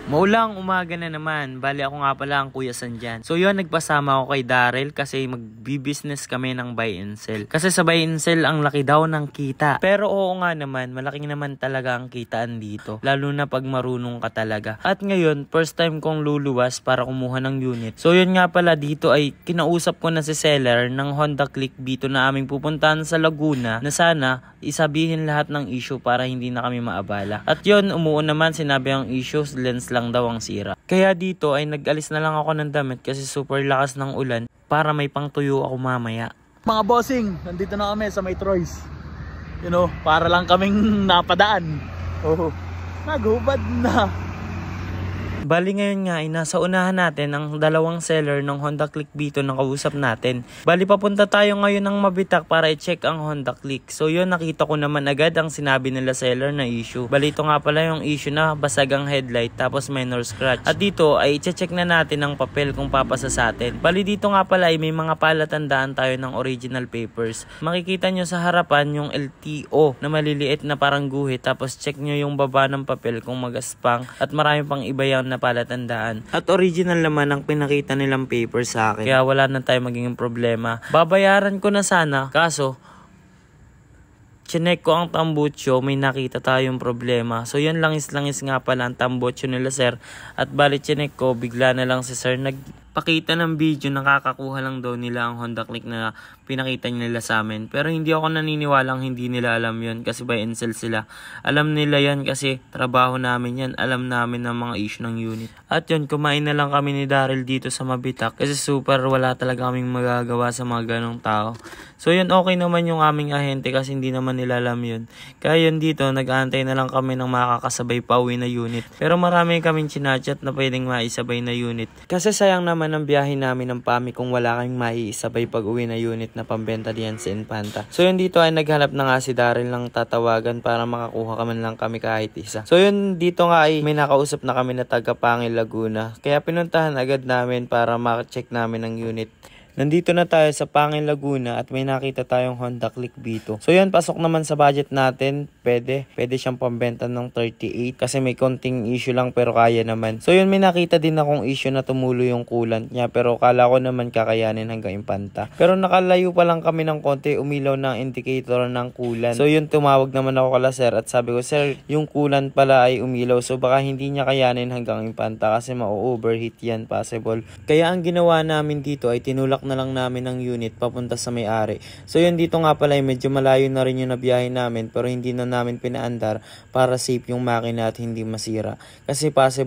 Maulang umaga na naman. Bali ako nga pala ang Kuya Sanjan. So yun, nagpasama ako kay Daryl kasi magbi-business kami ng buy and sell. Kasi sa buy and sell, ang laki daw ng kita. Pero oo nga naman, malaking naman talaga ang kitaan dito. Lalo na pag marunong ka talaga. At ngayon, first time kong luluwas para kumuha ng unit. So yun nga pala, dito ay kinausap ko na si seller ng Honda Click B2 na aming pupuntahan sa Laguna na sana isabihin lahat ng issue para hindi na kami maabala. At yun, umuon naman, sinabi ang issues, lens lang daw ang sira. Kaya dito ay nag-alis na lang ako ng damit kasi super lakas ng ulan para may pangtuyo ako mamaya. Mga bossing, nandito na kami sa may Troyes. You know, para lang kaming napadaan. Oh, naghubad na. Bali ngayon nga ay nasa unahan natin ang dalawang seller ng Honda Click B2 na kausap natin. Bali papunta tayo ngayon ng Mabitak para i-check ang Honda Click. So yun, nakita ko naman agad ang sinabi nila seller na issue. Bali ito nga pala yung issue na basag ang headlight tapos minor scratch. At dito ay i-check na natin ang papel kung papasa sa atin. Bali dito nga pala ay may mga palatandaan tayo ng original papers. Makikita nyo sa harapan yung LTO na maliliit na parang guhit, tapos check nyo yung baba ng papel kung magaspang, at marami pang iba yan na palatandaan. At original naman ang pinakita nilang paper sa akin. Kaya wala na tayo magiging problema. Babayaran ko na sana, kaso chinek ko ang tambucho, may nakita tayong problema. So yan langis-langis nga pala ang tambucho nila sir. At bali chinek ko, bigla na lang si sir nagpakita ng video, nakakakuha lang daw nila ang Honda Click na pinakita nila sa amin. Pero hindi ako naniniwalang hindi nila alam yun kasi buy and sell sila. Alam nila yan kasi trabaho namin yan. Alam namin ng mga issue ng unit. At yun, kumain na lang kami ni Daryl dito sa Mabitak kasi super wala talaga kaming magagawa sa mga ganong tao. So yun, okay naman yung aming ahente kasi hindi naman nila alam yun. Kaya yun dito, nag-aantay na lang kami ng makakasabay pa uwi na unit. Pero marami kaming chinachat na pwedeng maisabay na unit. Kasi sayang naman ang biyahe namin ng PAMI kung wala kaming maiisabay pag uwi na unit na pambenta diyan sa Infanta. So yun, dito ay naghanap na nga si Daryl ng tatawagan para makakuha kami lang kami kahit isa. So yun, dito nga ay may nakausap na kami na taga Pangil, Laguna. Kaya pinuntahan agad namin para maka-check namin ang unit. Nandito na tayo sa Pangil, Laguna at may nakita tayong Honda Click B2. So yan, pasok naman sa budget natin. Pwede siyang pambenta ng 38 kasi may konting issue lang pero kaya naman. So yun, may nakita din akong issue na tumulo yung coolant niya pero kala ko naman kakayanin hanggang Infanta. Pero nakalayo pa lang kami ng konti, umilaw ng indicator ng coolant. So yun, tumawag naman ako kala sir at sabi ko, sir, yung coolant pala ay umilaw so baka hindi niya kayanin hanggang Infanta kasi ma-overheat yan possible. Kaya ang ginawa namin dito ay tinulak na lang namin ang unit papunta sa may-ari. So yun, dito nga pala medyo malayo na rin yung nabiyahe namin pero hindi na namin pinaandar para safe yung makina at hindi masira. Kasi possible